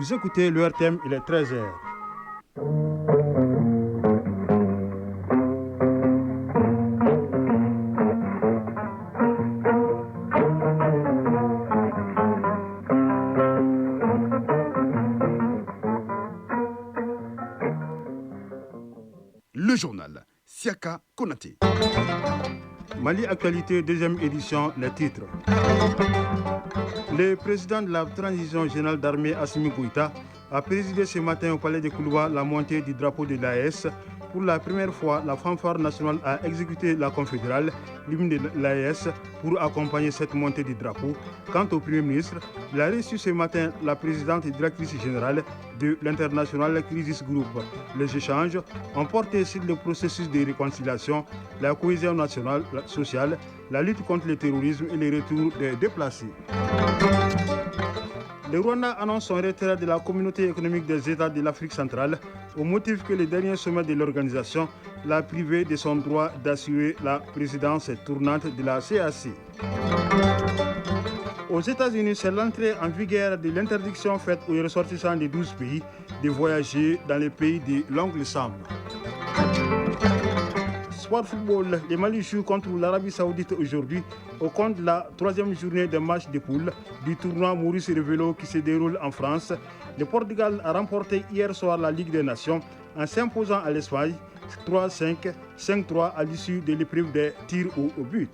Vous écoutez le RTM, il est 13h. Le journal Siaka Konaté. Mali Actualité, deuxième édition, les titres. Le président de la transition générale d'armée, Assimi Goïta, a présidé ce matin au palais de Kouloua la montée du drapeau de l'AES. Pour la première fois, la fanfare nationale a exécuté la confédérale, l'hymne de l'AES, pour accompagner cette montée du drapeau. Quant au Premier ministre, il a reçu ce matin la présidente et directrice générale de l'International Crisis Group. Les échanges ont porté sur le processus de réconciliation, la cohésion nationale, sociale, la lutte contre le terrorisme et le retour des déplacés. Le Rwanda annonce son retrait de la communauté économique des États de l'Afrique centrale au motif que le dernier sommet de l'organisation l'a privé de son droit d'assurer la présidence tournante de la CAC. Aux États-Unis, c'est l'entrée en vigueur de l'interdiction faite aux ressortissants des 12 pays de voyager dans les pays de l'ongle Sam. Sport football, le Mali joue contre l'Arabie Saoudite aujourd'hui au compte de la troisième journée des matchs de poule du tournoi Maurice Revelo qui se déroule en France. Le Portugal a remporté hier soir la Ligue des Nations en s'imposant à l'Espagne 3-5, 5-3 à l'issue de l'épreuve des tirs au but.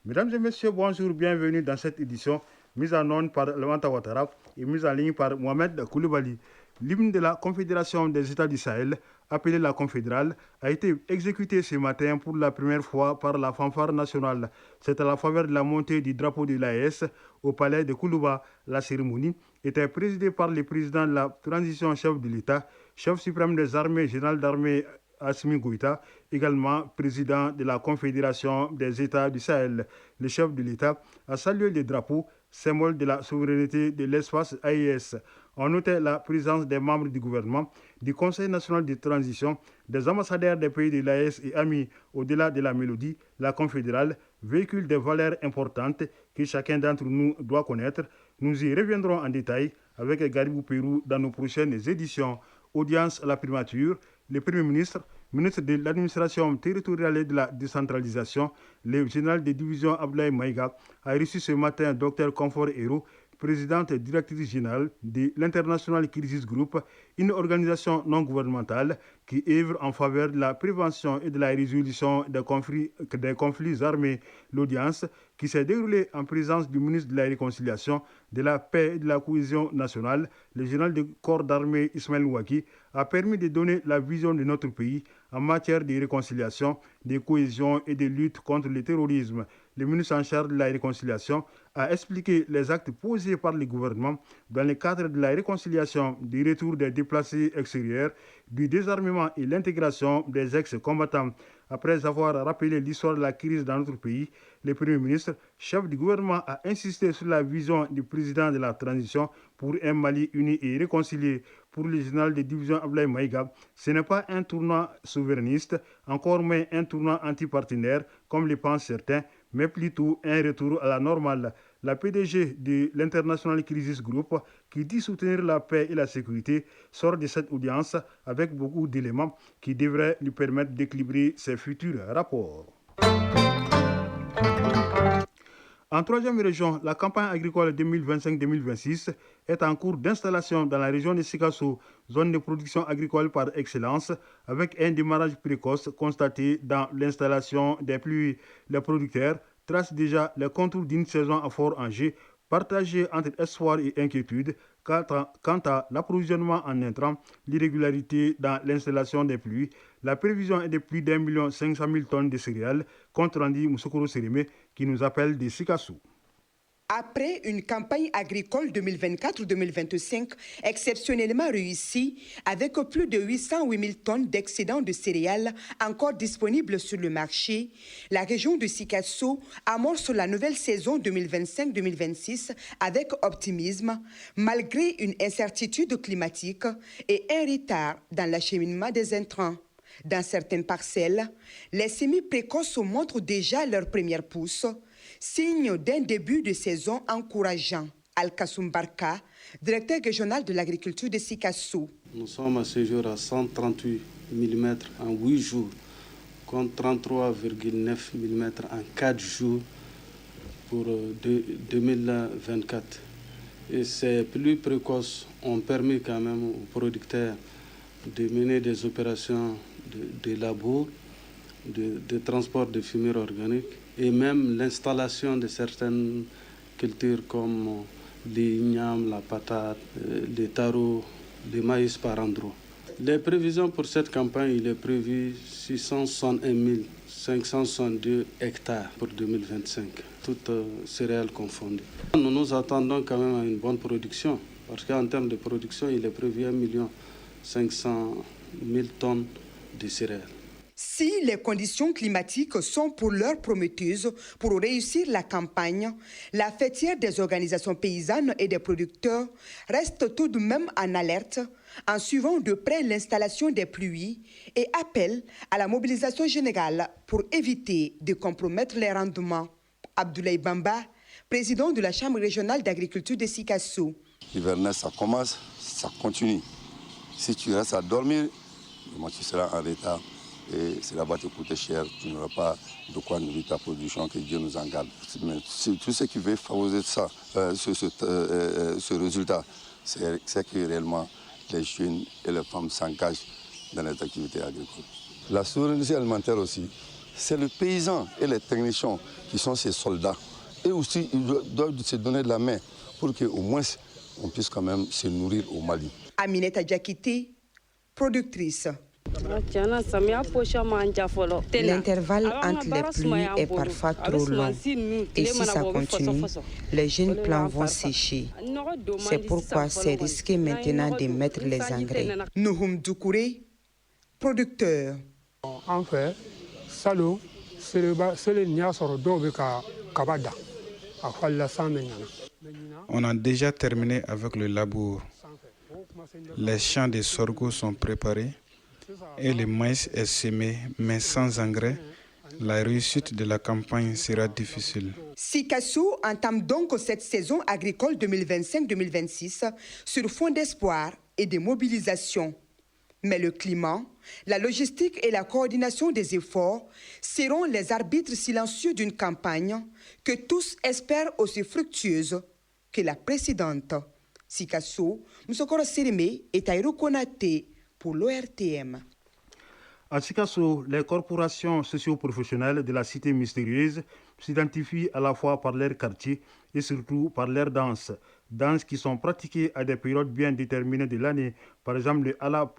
Mesdames et messieurs, bonjour, bienvenue dans cette édition mise en onde par Levanta Ouattara et mise en ligne par Mohamed Koulibaly. L'hymne de la Confédération des États du Sahel, appelée la Confédérale, a été exécuté ce matin pour la première fois par la fanfare nationale. C'est à la faveur de la montée du drapeau de l'AES au palais de Koulouba. La cérémonie était présidée par le président de la transition chef de l'État, chef suprême des armées, général d'armée Assimi Goïta, également président de la Confédération des États du Sahel. Le chef de l'État a salué le drapeau, symbole de la souveraineté de l'espace AES. On notait la présence des membres du gouvernement, du Conseil national de transition, des ambassadeurs des pays de l'AES et amis. Au-delà de la mélodie, la confédérale véhicule des valeurs importantes que chacun d'entre nous doit connaître. Nous y reviendrons en détail avec Garibou Pérou dans nos prochaines éditions. Audience à la primature, le Premier ministre, ministre de l'administration territoriale et de la décentralisation, le général de division Abdoulaye Maïga, a reçu ce matin Dr Comfort Héro, présidente et directrice générale de l'International Crisis Group, une organisation non gouvernementale qui œuvre en faveur de la prévention et de la résolution des conflits armés. L'audience, qui s'est déroulée en présence du ministre de la Réconciliation, de la Paix et de la Cohésion nationale, le général du corps d'armée Ismaël Ouaki, a permis de donner la vision de notre pays en matière de réconciliation, de cohésion et de lutte contre le terrorisme. Le ministre en charge de la réconciliation a expliqué les actes posés par le gouvernement dans le cadre de la réconciliation, du retour des déplacés extérieurs, du désarmement et l'intégration des ex-combattants. Après avoir rappelé l'histoire de la crise dans notre pays, le Premier ministre, chef du gouvernement, a insisté sur la vision du président de la transition pour un Mali uni et réconcilié. Pour le général de division Abdoulaye Maïga, ce n'est pas un tournoi souverainiste, encore moins un tournoi antipartenaire, comme le pensent certains, mais plutôt un retour à la normale. La PDG de l'International Crisis Group, qui dit soutenir la paix et la sécurité, sort de cette audience avec beaucoup d'éléments qui devraient lui permettre d'équilibrer ses futurs rapports. En troisième région, la campagne agricole 2025-2026 est en cours d'installation dans la région de Sikasso, zone de production agricole par excellence, avec un démarrage précoce constaté dans l'installation des pluies. Les producteurs tracent déjà les contours d'une saison à fort enjeu, partagée entre espoir et inquiétude quant à l'approvisionnement en intrants, l'irrégularité dans l'installation des pluies. La prévision est de plus d'1 500 000 tonnes de céréales, compte rendu Moussokoro Sérémé qui nous appelle de Sikassou. Après une campagne agricole 2024-2025 exceptionnellement réussie, avec plus de 808 000 tonnes d'excédents de céréales encore disponibles sur le marché, la région de Sikasso amorce la nouvelle saison 2025-2026 avec optimisme, malgré une incertitude climatique et un retard dans l'acheminement des intrants. Dans certaines parcelles, les semis précoces montrent déjà leur première pousse, signe d'un début de saison encourageant. Al-Kassoum Barka, directeur régional de l'agriculture de Sikasso. Nous sommes à ce jour à 138 mm en 8 jours, contre 33,9 mm en 4 jours pour 2024. Et ces pluies précoces ont permis quand même aux producteurs de mener des opérations de labour, de transport de fumure organique et même l'installation de certaines cultures comme l'igname, la patate, les taros, le maïs par endroits. Les prévisions pour cette campagne, il est prévu 661 562 hectares pour 2025, toutes céréales confondues. Nous nous attendons quand même à une bonne production, parce qu'en termes de production, il est prévu 1 500 000 tonnes de céréales. Si les conditions climatiques sont pour l'heure prometteuses pour réussir la campagne, la fêtière des organisations paysannes et des producteurs reste tout de même en alerte en suivant de près l'installation des pluies et appelle à la mobilisation générale pour éviter de compromettre les rendements. Abdoulaye Bamba, président de la Chambre régionale d'agriculture de Sikasso. L'hivernage, ça commence, ça continue. Si tu restes à dormir, tu seras en retard. Et cela va te coûter cher, tu n'auras pas de quoi nourrir ta production, que Dieu nous en garde. Mais tout ce qui veut favoriser ça, ce résultat, c'est que réellement les jeunes et les femmes s'engagent dans les activités agricoles. La souveraineté alimentaire aussi, c'est le paysan et les techniciens qui sont ces soldats. Et aussi, ils doivent se donner de la main pour qu'au moins on puisse quand même se nourrir au Mali. Aminata Diakité, productrice. L'intervalle entre les pluies est parfois trop long. Et si ça continue, les jeunes plants vont sécher. C'est pourquoi c'est risqué maintenant de mettre les engrais. Nouhoum Doukouré, producteur. En fait, Salo, c'est le Niasoro Dobeka Kabada. On a déjà terminé avec le labour. Les champs de sorgho sont préparés et le maïs est semé, mais sans engrais, la réussite de la campagne sera difficile. Sikasso entame donc cette saison agricole 2025-2026 sur fond d'espoir et de mobilisation. Mais le climat, la logistique et la coordination des efforts seront les arbitres silencieux d'une campagne que tous espèrent aussi fructueuse que la précédente. Sikasso, Moussokoro Sérémé et Taïro Konaté pour l'ORTM. À Sikasso, les corporations socio-professionnelles de la cité mystérieuse s'identifient à la fois par leur quartier et surtout par leur danse. Danses qui sont pratiquées à des périodes bien déterminées de l'année. Par exemple, le Ala,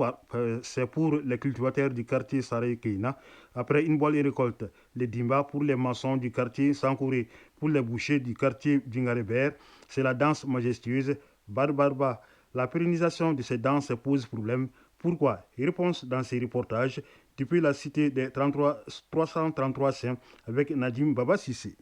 c'est pour les cultivateurs du quartier Saré-Keina, après une bonne récolte. Le Dimba pour les maçons du quartier Sankouré. Pour les bouchers du quartier Djingarébert, c'est la danse majestueuse Barbarba. La pérennisation de ces danses pose problème. Pourquoi? Réponse dans ces reportages depuis la cité des 333 saints avec Nadim Baba Sissé.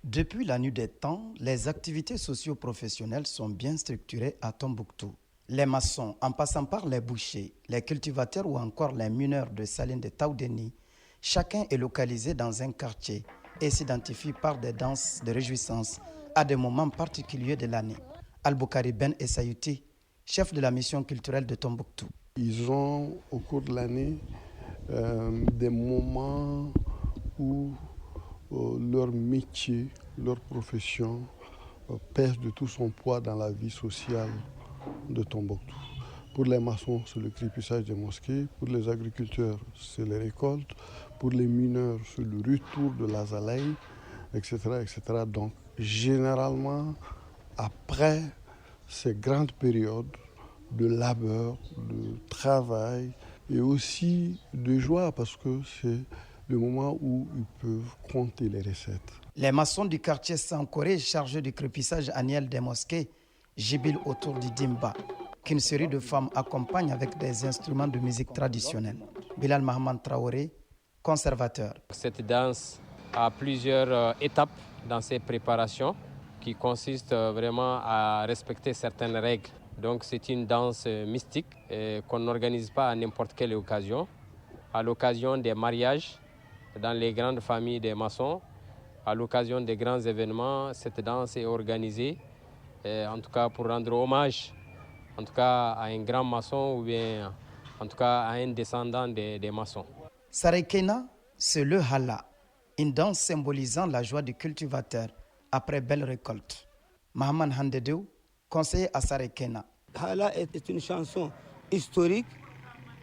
Depuis la nuit des temps, les activités socio-professionnelles sont bien structurées à Tombouctou. Les maçons, en passant par les bouchers, les cultivateurs ou encore les mineurs de Saline de Taoudeni, chacun est localisé dans un quartier et s'identifie par des danses de réjouissance à des moments particuliers de l'année. Al-Boukari Ben Essayouti, chef de la mission culturelle de Tombouctou. Ils ont, au cours de l'année, des moments où leur métier, leur profession pèse de tout son poids dans la vie sociale de Tombouctou. Pour les maçons, c'est le crépissage des mosquées. Pour les agriculteurs, c'est les récoltes. Pour les mineurs, c'est le retour de l'azalaï, etc., etc. Donc, généralement, après ces grandes périodes de labeur, de travail et aussi de joie, parce que c'est le moment où ils peuvent compter les recettes. Les maçons du quartier Sankoré, chargés du crépissage annuel des mosquées, jubilent autour du Dimba, qu'une série de femmes accompagne avec des instruments de musique traditionnelle. Bilal Mahaman Traoré, conservateur. Cette danse a plusieurs étapes dans ses préparations qui consistent vraiment à respecter certaines règles. Donc c'est une danse mystique qu'on n'organise pas à n'importe quelle occasion. À l'occasion des mariages, dans les grandes familles des maçons, à l'occasion des grands événements, cette danse est organisée, en tout cas pour rendre hommage en tout cas à un grand maçon ou bien en tout cas à un descendant des maçons. Sarekena, c'est le hala, une danse symbolisant la joie du cultivateur après belle récolte. Mahaman Handedou, conseiller à Sarekena. Hala est une chanson historique,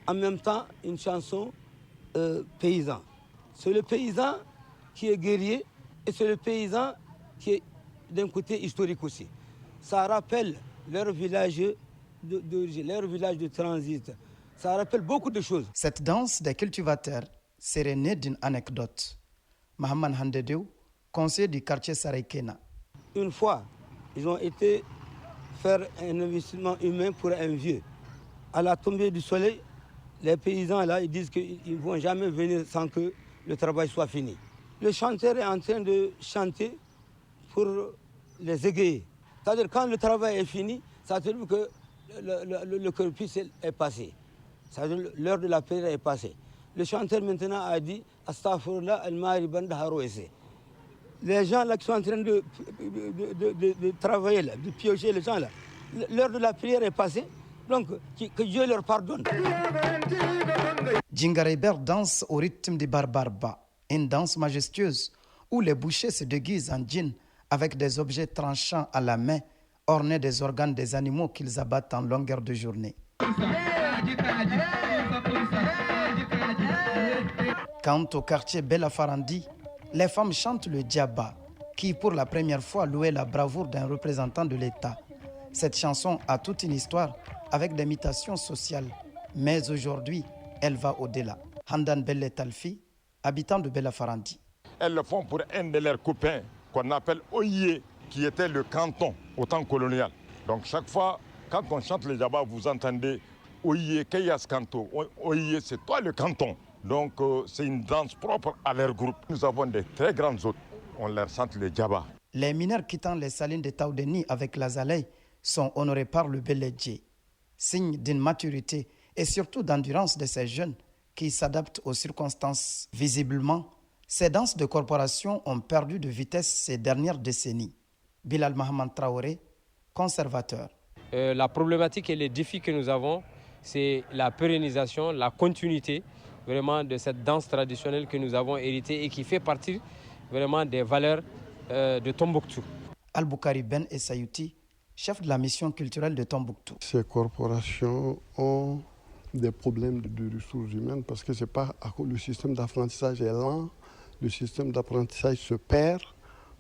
en même temps une chanson paysan. C'est le paysan qui est guerrier et c'est le paysan qui est d'un côté historique aussi. Ça rappelle leur village d'origine, leur village de transit. Ça rappelle beaucoup de choses. Cette danse des cultivateurs serait née d'une anecdote. Mahaman Handedou, conseiller du quartier Sarekena. Une fois, ils ont été faire un investissement humain pour un vieux. À la tombée du soleil, les paysans là, ils disent qu'ils ne vont jamais venir sans que le travail soit fini. Le chanteur est en train de chanter pour les égayer. C'est-à-dire quand le travail est fini, ça veut dire que le corpus est passé. C'est-à-dire l'heure de la prière est passée. Le chanteur maintenant a dit « Astaghfirullah al-mari banda harouessé ». Les gens là qui sont en train de travailler, là, de piocher les gens là, l'heure de la prière est passée, donc que Dieu leur pardonne. Djingareber danse au rythme du barbarba, une danse majestueuse où les bouchers se déguisent en djinn avec des objets tranchants à la main, ornés des organes des animaux qu'ils abattent en longueur de journée. Quant au quartier Belafarandi, les femmes chantent le djaba, qui pour la première fois louait la bravoure d'un représentant de l'État. Cette chanson a toute une histoire avec des mutations sociales, mais aujourd'hui, elle va au-delà. Handan Belle Talfi, habitant de Belafarandi. Elles le font pour un de leurs copains qu'on appelle Oye, qui était le canton au temps colonial. Donc chaque fois, quand on chante le djaba, vous entendez Oye, Keyas Kanto. Oye, c'est toi le canton. Donc c'est une danse propre à leur groupe. Nous avons des très grandes hôtes. On leur chante le djaba. Les mineurs quittant les salines de Taoudeni avec la Zalei sont honorés par le Beledje, signe d'une maturité et surtout d'endurance de ces jeunes qui s'adaptent aux circonstances. Visiblement, ces danses de corporation ont perdu de vitesse ces dernières décennies. Bilal Mahaman Traoré, conservateur. La problématique et les défis que nous avons, c'est la pérennisation, la continuité vraiment de cette danse traditionnelle que nous avons héritée et qui fait partie vraiment des valeurs de Tombouctou. Al-Boukari Ben Essayouti, chef de la mission culturelle de Tombouctou. Ces corporations ont des problèmes de ressources humaines parce que c'est pas le système d'apprentissage est lent, le système d'apprentissage se perd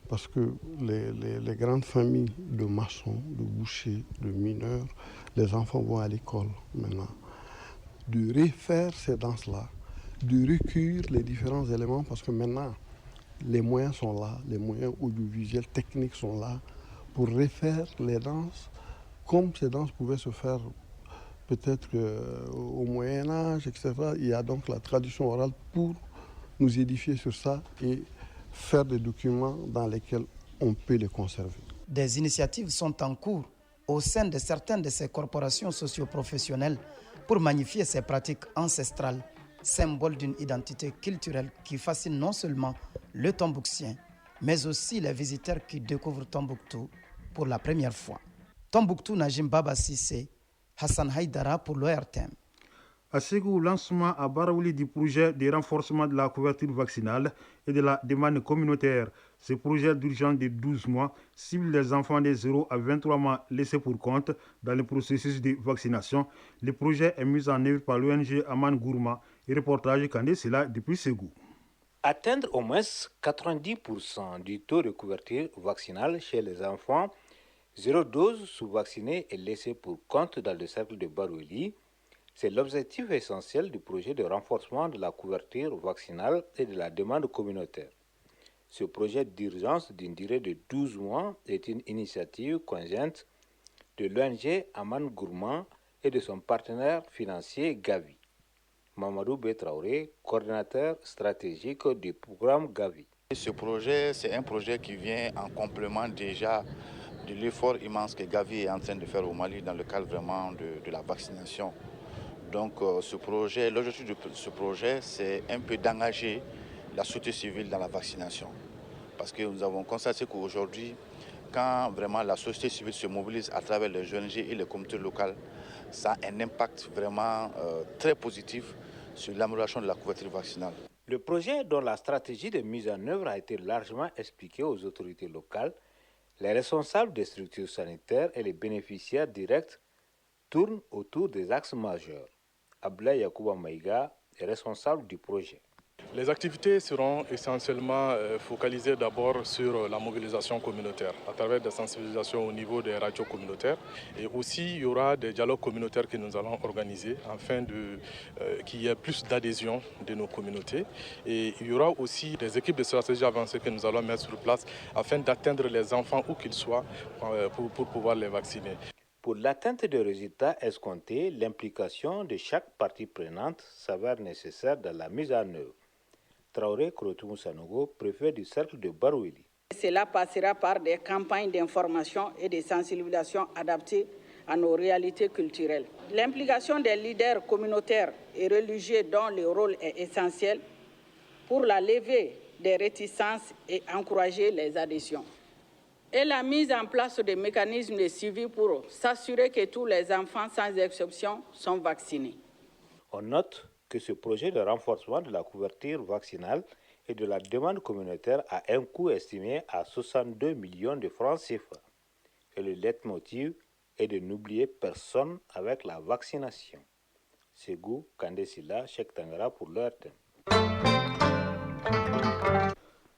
parce que les grandes familles de maçons, de bouchers, de mineurs, les enfants vont à l'école maintenant. De refaire ces danses-là, de recueillir les différents éléments parce que maintenant, les moyens sont là, les moyens audiovisuels, techniques sont là pour refaire les danses comme ces danses pouvaient se faire peut-être au Moyen-Âge, etc. Il y a donc la tradition orale pour nous édifier sur ça et faire des documents dans lesquels on peut les conserver. Des initiatives sont en cours au sein de certaines de ces corporations socio-professionnelles pour magnifier ces pratiques ancestrales, symbole d'une identité culturelle qui fascine non seulement le Tombouctien, mais aussi les visiteurs qui découvrent Tombouctou pour la première fois. Tombouctou Najim Baba Sissé, Hassan Haïdara pour l'ORTM. À Ségou, lancement à Baraouli du projet de renforcement de la couverture vaccinale et de la demande communautaire. Ce projet d'urgence de 12 mois cible les enfants de 0 à 23 mois laissés pour compte dans le processus de vaccination. Le projet est mis en œuvre par l'ONG Aman Gourma et reportage Kandé Sela depuis Ségou. Atteindre au moins 90% du taux de couverture vaccinale chez les enfants, 0 dose sous-vaccinés et laissés pour compte dans le cercle de Baraouli, c'est l'objectif essentiel du projet de renforcement de la couverture vaccinale et de la demande communautaire. Ce projet d'urgence d'une durée de 12 mois est une initiative conjointe de l'ONG Aman Gourma et de son partenaire financier Gavi. Mamadou Betraoré, coordinateur stratégique du programme Gavi. Ce projet, c'est un projet qui vient en complément déjà de l'effort immense que Gavi est en train de faire au Mali dans le cadre vraiment de la vaccination. Donc l'objectif de ce projet, c'est un peu d'engager la société civile dans la vaccination. Parce que nous avons constaté qu'aujourd'hui, quand vraiment la société civile se mobilise à travers les ONG et les communautés locales, ça a un impact vraiment très positif sur l'amélioration de la couverture vaccinale. Le projet, dont la stratégie de mise en œuvre a été largement expliquée aux autorités locales, les responsables des structures sanitaires et les bénéficiaires directs tournent autour des axes majeurs. Abdoulaye Yacouba Maïga est responsable du projet. Les activités seront essentiellement focalisées d'abord sur la mobilisation communautaire à travers des sensibilisations au niveau des radios communautaires, et aussi il y aura des dialogues communautaires que nous allons organiser afin qu'il y ait plus d'adhésion de nos communautés, et il y aura aussi des équipes de stratégie avancées que nous allons mettre sur place afin d'atteindre les enfants où qu'ils soient pour pouvoir les vacciner. Pour l'atteinte des résultats escomptés, l'implication de chaque partie prenante s'avère nécessaire dans la mise en œuvre. Traoré Krotoumou Sanogo, préfet du cercle de Baroueli. Cela passera par des campagnes d'information et de sensibilisation adaptées à nos réalités culturelles. L'implication des leaders communautaires et religieux dont le rôle est essentiel pour la levée des réticences et encourager les adhésions. Et la mise en place de mécanismes de suivi pour s'assurer que tous les enfants, sans exception, sont vaccinés. On note que ce projet de renforcement de la couverture vaccinale et de la demande communautaire a un coût estimé à 62 millions de francs CFA. Et le leitmotiv est de n'oublier personne avec la vaccination. Ségou Kandesila, Cheikh Tangara pour l'ORTM.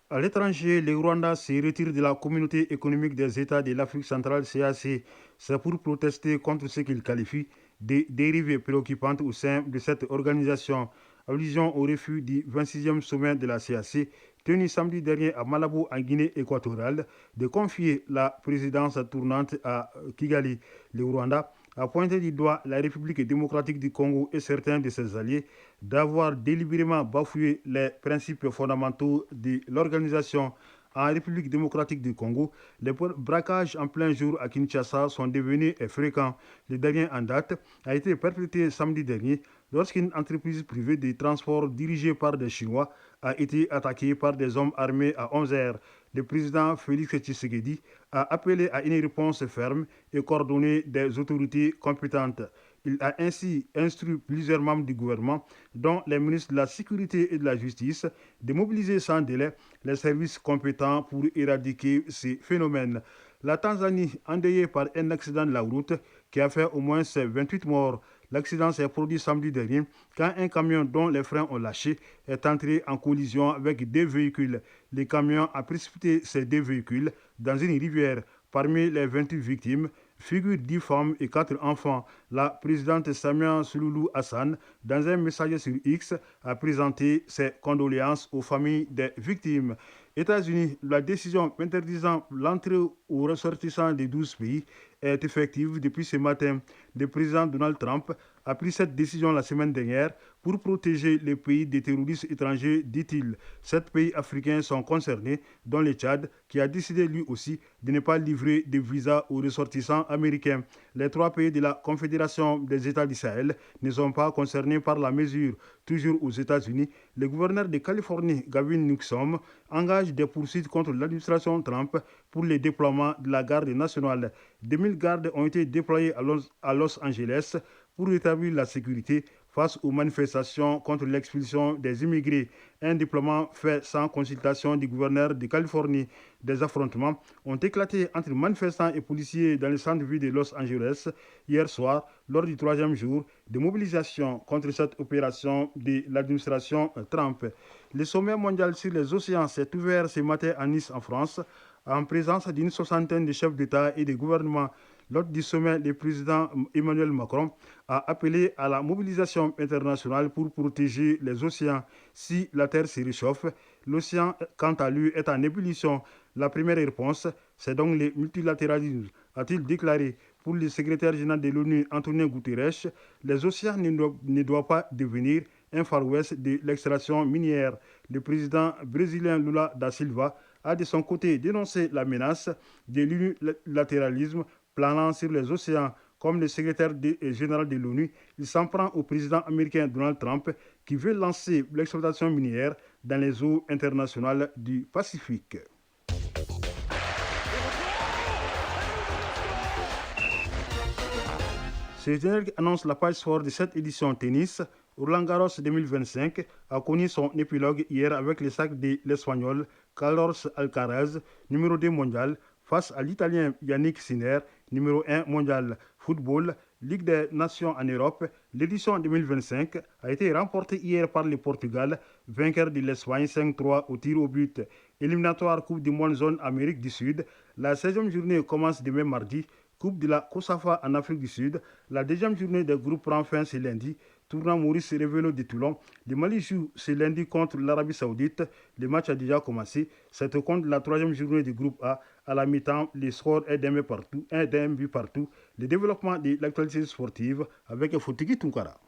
À l'étranger, le Rwanda se retire de la communauté économique des États de l'Afrique centrale CAC. C'est pour protester contre ce qu'il qualifie de dérives préoccupantes au sein de cette organisation. Allusion au refus du 26e sommet de la CAC, tenu samedi dernier à Malabo, en Guinée équatoriale, de confier la présidence tournante à Kigali. Le Rwanda a pointé du doigt la République démocratique du Congo et certains de ses alliés d'avoir délibérément bafoué les principes fondamentaux de l'organisation. En République démocratique du Congo, les braquages en plein jour à Kinshasa sont devenus fréquents. Le dernier en date a été perpétré samedi dernier lorsqu'une entreprise privée de transport dirigée par des Chinois a été attaquée par des hommes armés à 11h. Le président Félix Tshisekedi a appelé à une réponse ferme et coordonnée des autorités compétentes. Il a ainsi instruit plusieurs membres du gouvernement, dont les ministres de la Sécurité et de la Justice, de mobiliser sans délai les services compétents pour éradiquer ces phénomènes. La Tanzanie, endeuillée par un accident de la route qui a fait au moins 28 morts. L'accident s'est produit samedi dernier quand un camion dont les freins ont lâché est entré en collision avec deux véhicules. Le camion a précipité ces deux véhicules dans une rivière. Parmi les 28 victimes figurent 10 femmes et 4 enfants. La présidente Samia Suluhu Hassan, dans un message sur X, a présenté ses condoléances aux familles des victimes. États-Unis, la décision interdisant l'entrée aux ressortissants des 12 pays est effective depuis ce matin. Le président Donald Trump a pris cette décision la semaine dernière pour protéger les pays des terroristes étrangers, dit-il. 7 pays africains sont concernés, dont le Tchad, qui a décidé lui aussi de ne pas livrer de visa aux ressortissants américains. Les 3 pays de la Confédération des États du Sahel ne sont pas concernés par la mesure. Toujours aux États-Unis, le gouverneur de Californie, Gavin Newsom, engage des poursuites contre l'administration Trump pour le déploiement de la garde nationale. 2000 gardes ont été déployés à Los Angeles pour rétablir la sécurité face aux manifestations contre l'expulsion des immigrés. Un déploiement fait sans consultation du gouverneur de Californie. Des affrontements ont éclaté entre manifestants et policiers dans le centre-ville de Los Angeles hier soir, lors du 3e jour de mobilisation contre cette opération de l'administration Trump. Le sommet mondial sur les océans s'est ouvert ce matin à Nice, en France, en présence d'une soixantaine de chefs d'État et de gouvernement. Lors du sommet, le président Emmanuel Macron a appelé à la mobilisation internationale pour protéger les océans. Si la Terre se réchauffe, l'océan, quant à lui, est en ébullition. La première réponse, c'est donc le multilatéralisme, a-t-il déclaré. Pour le secrétaire général de l'ONU, Antonio Guterres, les océans ne doivent pas devenir un Far West de l'extraction minière. Le président brésilien Lula da Silva a de son côté dénoncé la menace de l'unilatéralisme planant sur les océans. Comme le secrétaire général de l'ONU, il s'en prend au président américain Donald Trump qui veut lancer l'exploitation minière dans les eaux internationales du Pacifique. Ce générique annonce la page sport de cette édition tennis. Roland Garros 2025 a connu son épilogue hier avec le sac de l'Espagnol Carlos Alcaraz, numéro 2 mondial, face à l'Italien Yannick Sinner, numéro 1 mondial. Football, Ligue des Nations en Europe, l'édition 2025 a été remportée hier par le Portugal, vainqueur de l'Espagne 5-3 au tir au but. Éliminatoire Coupe du Monde zone Amérique du Sud, la 16e journée commence demain mardi. Coupe de la COSAFA en Afrique du Sud, la deuxième journée des groupes prend fin ce lundi. Tournant Maurice Révélo de Toulon, le Mali joue ce lundi contre l'Arabie Saoudite. Le match a déjà commencé. C'est au compte de la troisième journée du groupe A. À la mi-temps, le score est d'un but partout. Le développement de l'actualité sportive avec Fotiki Tunkara.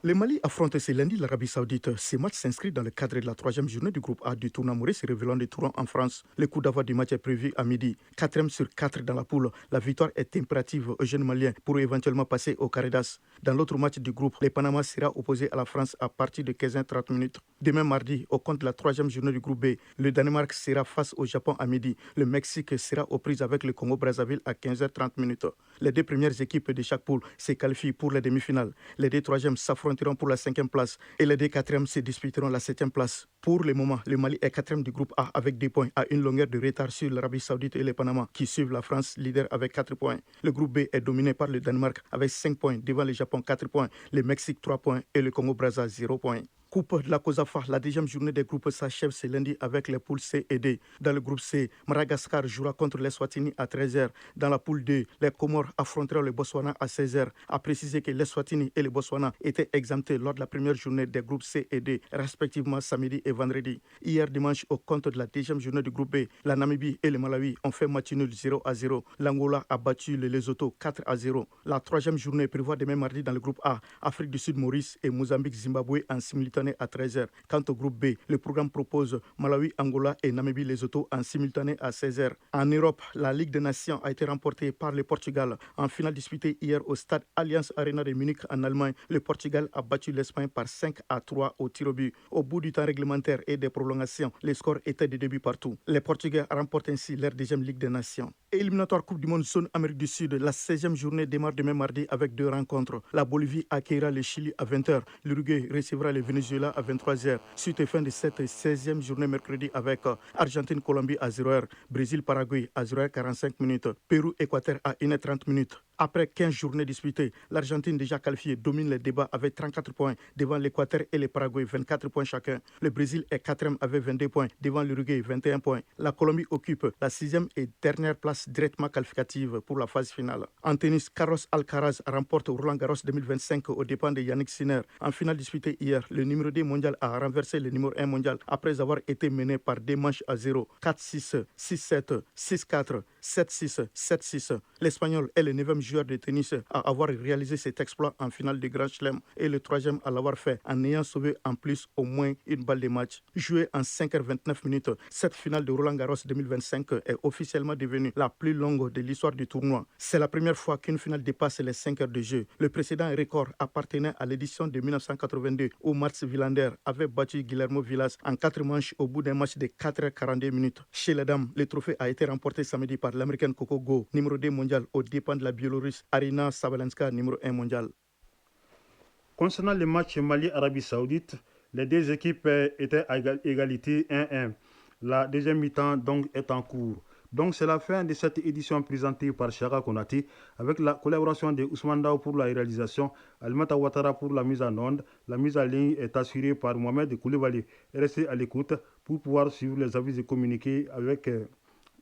Le Mali affronte ce lundi l'Arabie Saoudite. Ce match s'inscrit dans le cadre de la troisième journée du groupe A du tournoi Maurice Révélant de Toulon en France. Le coup d'envoi du match est prévu à midi. 4e sur 4 dans la poule. La victoire est impérative aux jeunes Maliens pour éventuellement passer au Caridas. Dans l'autre match du groupe, le Panama sera opposé à la France à partir de 15h30 minutes. Demain mardi, au compte de la troisième journée du groupe B, le Danemark sera face au Japon à midi. Le Mexique sera aux prises avec le Congo-Brazzaville à 15h30 minutes. Les deux premières équipes de chaque poule se qualifient pour les demi-finales. Les deux troisièmes s'affronteront pour la 5e place et les deux quatrièmes se disputeront la 7e place. Pour le moment, le Mali est 4e du groupe A avec 2 points à une longueur de retard sur l'Arabie Saoudite et le Panama qui suivent la France leader avec 4 points. Le groupe B est dominé par le Danemark avec 5 points devant le Japon 4 points, le Mexique 3 points et le Congo-Brazza 0 points. Coupe de la COSAFA, la deuxième journée des groupes s'achève ce lundi avec les poules C et D. Dans le groupe C, Madagascar jouera contre l'Eswatini à 13h. Dans la poule D, les Comores affronteront le Botswana à 16h. A préciser que l'Eswatini et le Botswana étaient exemptés lors de la première journée des groupes C et D, respectivement samedi et vendredi. Hier dimanche, au compte de la deuxième journée du groupe B, la Namibie et le Malawi ont fait match nul 0-0. L'Angola a battu le Lesotho 4-0. La troisième journée prévoit demain mardi dans le groupe A, Afrique du Sud, Maurice et Mozambique-Zimbabwe en simultané à 13h. Quant au groupe B, le programme propose Malawi, Angola et Namibie, Lesotho en simultané à 16h. En Europe, la Ligue des Nations a été remportée par le Portugal. En finale disputée hier au stade Allianz Arena de Munich en Allemagne, le Portugal a battu l'Espagne par 5-3 au tir au but. Au bout du temps réglementaire et des prolongations, les scores étaient de début partout. Les Portugais remportent ainsi leur deuxième Ligue des Nations. Éliminatoire Coupe du Monde zone Amérique du Sud, la 16e journée démarre demain mardi avec 2 rencontres. La Bolivie accueillera le Chili à 20h. L'Uruguay recevra le Venezuela à 23h. Suite et fin de cette 16e journée mercredi avec Argentine-Colombie à 0h, Brésil-Paraguay à 0h45 minutes, Pérou-Équateur à 1h30 minutes. Après 15 journées disputées, l'Argentine déjà qualifiée domine les débats avec 34 points devant l'Équateur et le Paraguay, 24 points chacun. Le Brésil est 4e avec 22 points devant l'Uruguay, 21 points. La Colombie occupe la 6e et dernière place directement qualificative pour la phase finale. En tennis, Carlos Alcaraz remporte Roland Garros 2025 aux dépens de Yannick Sinner. En finale disputée hier, le numéro 2 mondial a renversé le numéro 1 mondial après avoir été mené par 2 manches à 0. 4-6, 6-7, 6-4, 7-6, 7-6. L'Espagnol est le 9e joueur de tennis à avoir réalisé cet exploit en finale de Grand Chelem et le 3e à l'avoir fait en ayant sauvé en plus au moins une balle de match. Jouée en 5h29 minutes, cette finale de Roland Garros 2025 est officiellement devenue la plus longue de l'histoire du tournoi. C'est la première fois qu'une finale dépasse les 5 heures de jeu. Le précédent record appartenait à l'édition de 1982 où Mats Wilander avait battu Guillermo Vilas en 4 manches au bout d'un match de 4h42 minutes. Chez les dames, le trophée a été remporté samedi par l'américaine Coco Gauff, numéro 2 mondial, aux dépens de la Biélorusse Arina Sabalenka, numéro 1 mondial. Concernant le match Mali-Arabie Saoudite, les deux équipes étaient à égalité 1-1. La deuxième mi-temps donc est en cours. Donc c'est la fin de cette édition présentée par Chaka Konaté avec la collaboration de Ousmane Dao pour la réalisation, Alimata Ouattara pour la mise en onde. La mise en ligne est assurée par Mohamed Koulibaly. Restez à l'écoute pour pouvoir suivre les avis et communiquer avec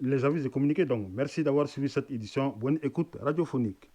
les avis et communiquer. Donc merci d'avoir suivi cette édition. Bonne écoute radiophonique.